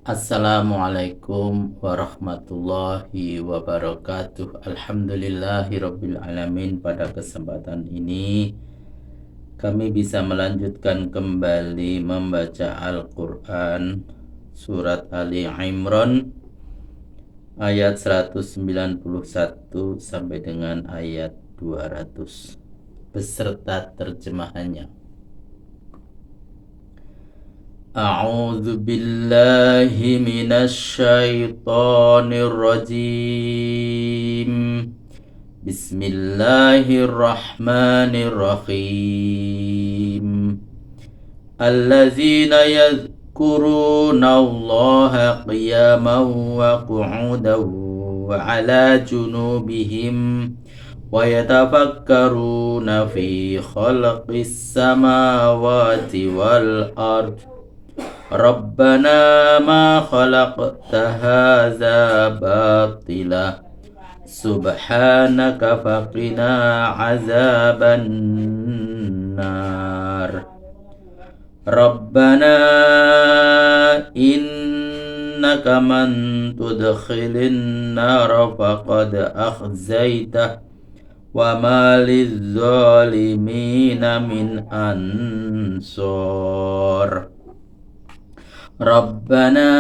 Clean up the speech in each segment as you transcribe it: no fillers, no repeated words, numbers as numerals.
Assalamualaikum warahmatullahi wabarakatuh. Alhamdulillahirabbil alamin. Pada kesempatan ini kami bisa melanjutkan kembali membaca Al-Qur'an surat Ali Imran ayat 191 sampai dengan ayat 200 beserta terjemahannya. A'udzu billahi minasy syaithanir rajim. Bismillahirrahmanirrahim. Alladzina yadhkuruna Allaha qiyaman wa qu'udan wa 'ala junubihim wa yatafakkaruna fi khalqis samawati wal ardh Rabbana ma khalaqta hadza batila subhanaka faqina azaban nar. Rabbana innaka man tudkhilin nar faqad akhzaitah wa ma lidh-dhalimina min ansar. Rabbana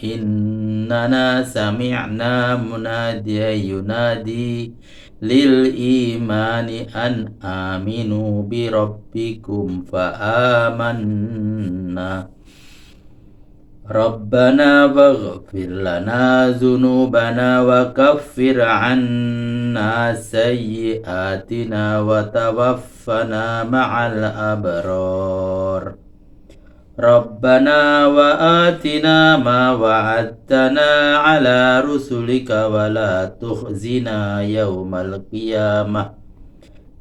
innana sami'na munadiyan yunadi lil imani an aminu bi rabbikum fa amanna. Rabbana waghfir lana dzunubana wa kaffir 'anna sayyi'atina wa tawaffana ma'al abrar. Rabbana wa atina ma wa'adtana ala rusulika wa la tukhzina yawmal qiyamah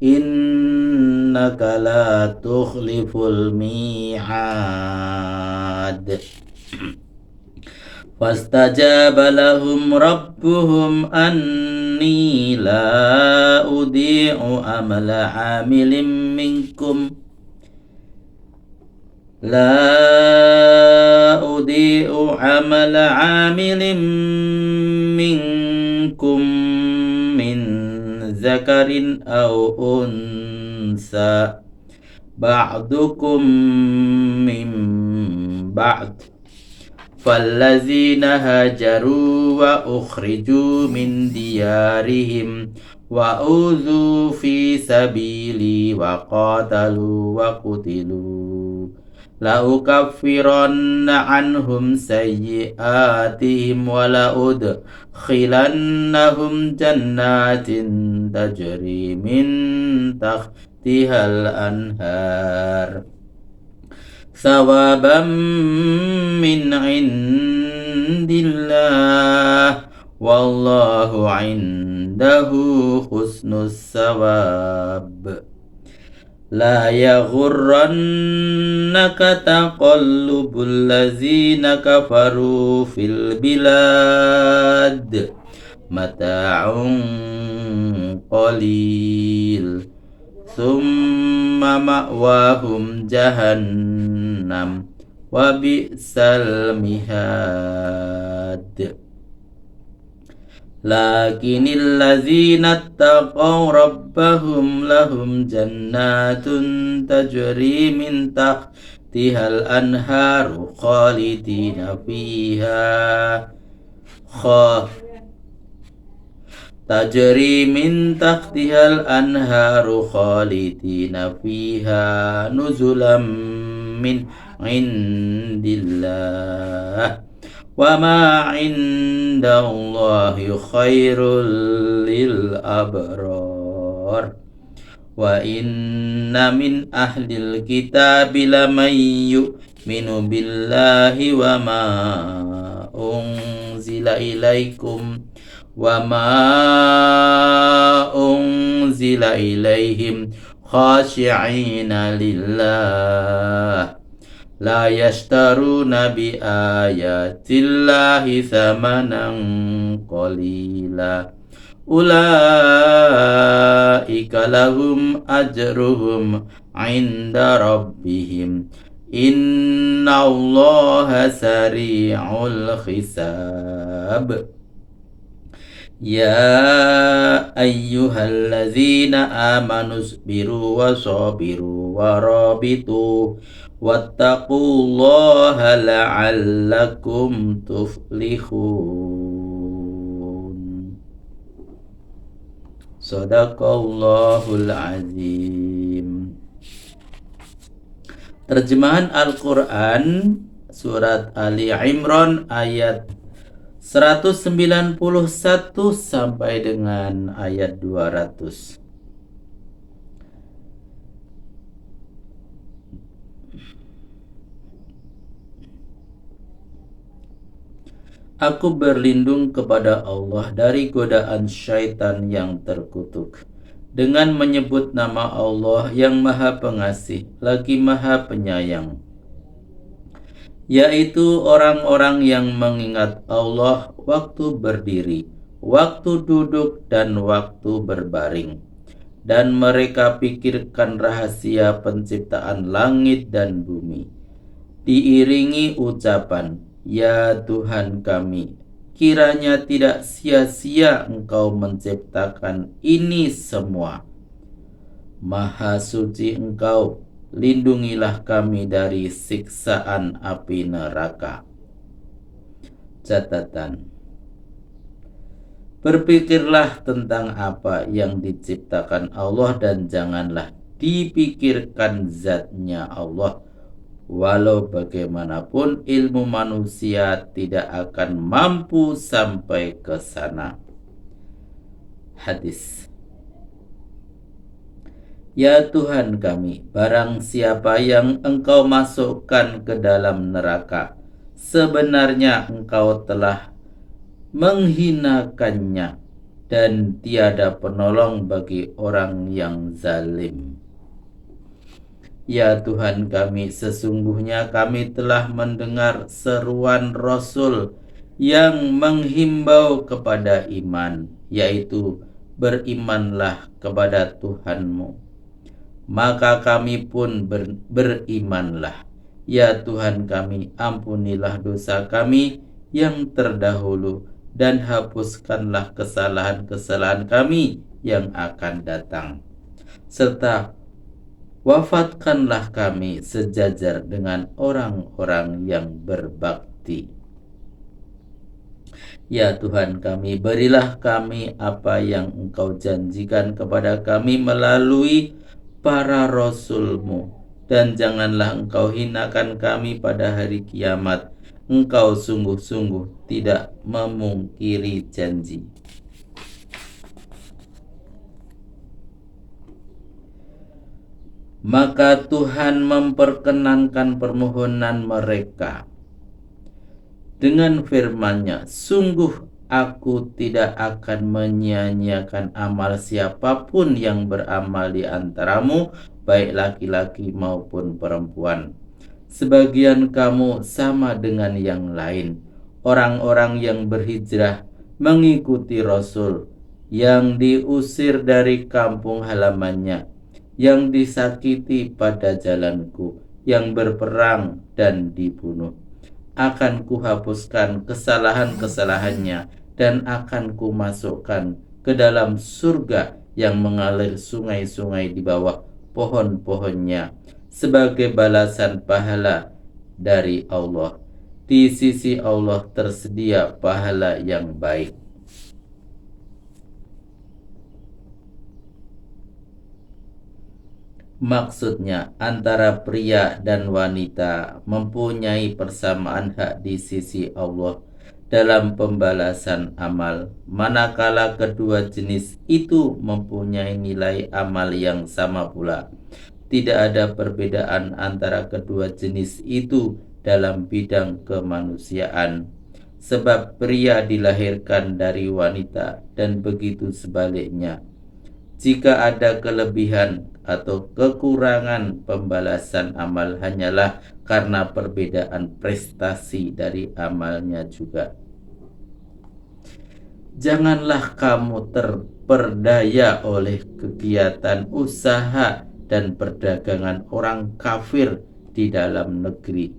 innaka la tukhliful mi'ad. Fastajaba lahum rabbuhum anni la udi'u amala 'amilin minkum La udi'u amala 'amilin minkum min zakarin aw unsa ba'dukum min ba'd fallazina hajaru wa ukhriju min diyarihim wa udzu fi sabili wa qatalu wa qutilu la ukaffiranna anhum sayyi'atihim wa la udkhilannahum jannatin tajri min tahtihal anhar sawaban min indillah wallahu indahu husnus sawab. La yaghurrannaka taqallubul ladzina kafaru fil bilad mata'un qalil thumma ma'wahum jahannam wa bi'sal mihad. Lakinil ladzina taqaw rabbahum lahum jannatun tajri min tahtihal anharu khalidina fiha tajri min tahtihal anharu khalidina fiha nuzulam min indillah wa ma indallahi khairul lil abrar. Wa inna min ahlil kitabi laman yu'minu billahi wa ma unzila ilaikum wa ma unzila ilaihim khashi'ina lillah la yashtaruna bi ayatillahi thamanan qalila ulaika lahum ajruhum 'inda rabbihim Innallaha sari'ul hisab. Ya ayyuhallazina amanu sabiru wa sabiru wa rabitu wattaqullaha la'allakum tuflihun. Sadaqallahul azim. Terjemahan Al-Quran Surat Ali Imran ayat 191 sampai dengan ayat 200. Aku berlindung kepada Allah dari godaan syaitan yang terkutuk, dengan menyebut nama Allah yang Maha Pengasih lagi Maha Penyayang, yaitu orang-orang yang mengingat Allah waktu berdiri, waktu duduk, dan waktu berbaring, dan mereka pikirkan rahasia penciptaan langit dan bumi, diiringi ucapan, Ya Tuhan kami, kiranya tidak sia-sia Engkau menciptakan ini semua. Maha suci Engkau, lindungilah kami dari siksaan api neraka. Catatan: berpikirlah tentang apa yang diciptakan Allah dan janganlah dipikirkan zatnya Allah. Walau bagaimanapun ilmu manusia tidak akan mampu sampai ke sana. Hadis: Ya Tuhan kami, barang siapa yang Engkau masukkan ke dalam neraka, sebenarnya Engkau telah menghinakannya, dan tiada penolong bagi orang yang zalim. Ya Tuhan kami, sesungguhnya kami telah mendengar seruan Rasul yang menghimbau kepada iman, yaitu berimanlah kepada Tuhanmu. Maka kami pun berimanlah. Ya Tuhan kami, ampunilah dosa kami yang terdahulu dan hapuskanlah kesalahan-kesalahan kami yang akan datang, serta wafatkanlah kami sejajar dengan orang-orang yang berbakti. Ya Tuhan kami, berilah kami apa yang Engkau janjikan kepada kami melalui para Rasul-Mu, dan janganlah Engkau hinakan kami pada hari kiamat. Engkau sungguh-sungguh tidak memungkiri janji. Maka Tuhan memperkenankan permohonan mereka dengan firman-Nya, sungguh aku tidak akan menyia-nyiakan amal siapapun yang beramal di antaramu, baik laki-laki maupun perempuan. Sebagian kamu sama dengan yang lain, orang-orang yang berhijrah mengikuti Rasul, yang diusir dari kampung halamannya, yang disakiti pada jalanku, yang berperang dan dibunuh. Akan kuhapuskan kesalahan-kesalahannya, dan akan kumasukkan ke dalam surga yang mengalir sungai-sungai di bawah pohon-pohonnya, sebagai balasan pahala dari Allah. Di sisi Allah tersedia pahala yang baik. Maksudnya, antara pria dan wanita mempunyai persamaan hak di sisi Allah dalam pembalasan amal, manakala kedua jenis itu mempunyai nilai amal yang sama pula. Tidak ada perbedaan antara kedua jenis itu dalam bidang kemanusiaan, sebab pria dilahirkan dari wanita dan begitu sebaliknya. Jika ada kelebihan atau kekurangan, pembalasan amal hanyalah karena perbedaan prestasi dari amalnya juga. Janganlah kamu terperdaya oleh kegiatan usaha dan perdagangan orang kafir di dalam negeri.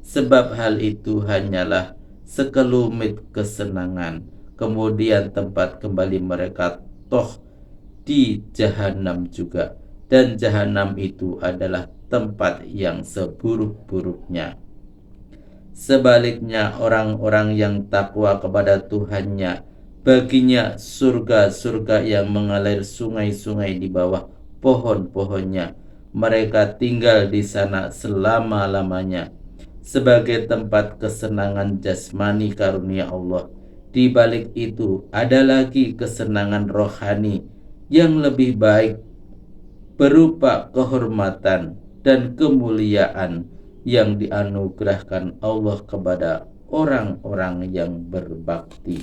Sebab hal itu hanyalah sekelumit kesenangan, kemudian tempat kembali mereka toh di jahanam juga, dan jahanam itu adalah tempat yang seburuk-buruknya. Sebaliknya orang-orang yang takwa kepada Tuhannya, baginya surga-surga yang mengalir sungai-sungai di bawah pohon-pohonnya. Mereka tinggal di sana selama-lamanya sebagai tempat kesenangan jasmani karunia Allah. Di balik itu ada lagi kesenangan rohani yang lebih baik, berupa kehormatan dan kemuliaan yang dianugerahkan Allah kepada orang-orang yang berbakti.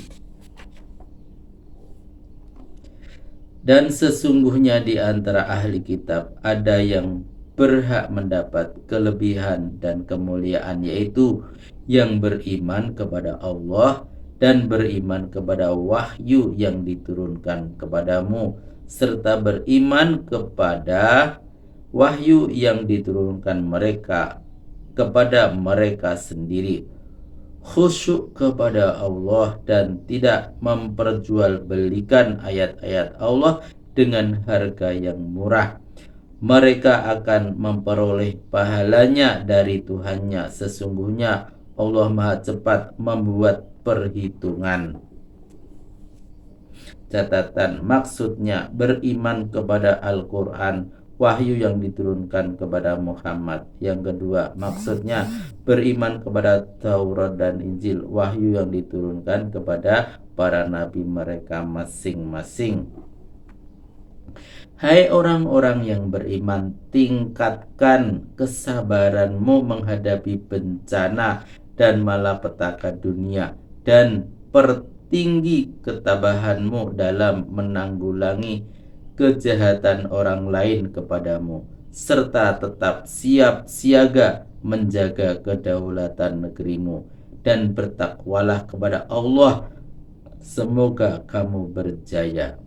Dan sesungguhnya di antara ahli kitab ada yang berhak mendapat kelebihan dan kemuliaan, yaitu yang beriman kepada Allah dan beriman kepada wahyu yang diturunkan kepadamu, serta beriman kepada wahyu yang diturunkan mereka kepada mereka sendiri, khusyuk kepada Allah dan tidak memperjualbelikan ayat-ayat Allah dengan harga yang murah. Mereka akan memperoleh pahalanya dari Tuhannya. Sesungguhnya Allah Maha Cepat membuat perhitungan. Catatan, maksudnya beriman kepada Al-Quran, wahyu yang diturunkan kepada Muhammad. Yang kedua, maksudnya beriman kepada Taurat dan Injil, wahyu yang diturunkan kepada para nabi mereka masing-masing. Hai orang-orang yang beriman, tingkatkan kesabaranmu menghadapi bencana dan malapetaka dunia, dan pertinggi ketabahanmu dalam menanggulangi kejahatan orang lain kepadamu, serta tetap siap siaga menjaga kedaulatan negerimu, dan bertakwalah kepada Allah. Semoga kamu berjaya.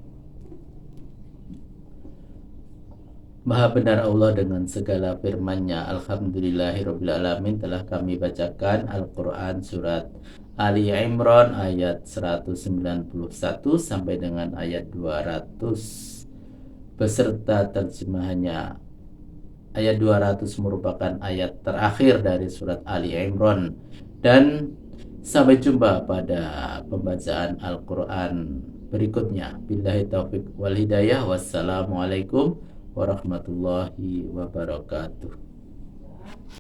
Maha benar Allah dengan segala firman-Nya. Alhamdulillahirrabbilalamin. Telah kami bacakan Al-Quran surat Ali Imran ayat 191 sampai dengan ayat 200 beserta terjemahannya. Ayat 200 merupakan ayat terakhir dari surat Ali Imran. Dan sampai jumpa pada pembacaan Al-Quran berikutnya. Billahi taufiq wal hidayah. Wassalamualaikum warahmatullahi wabarakatuh.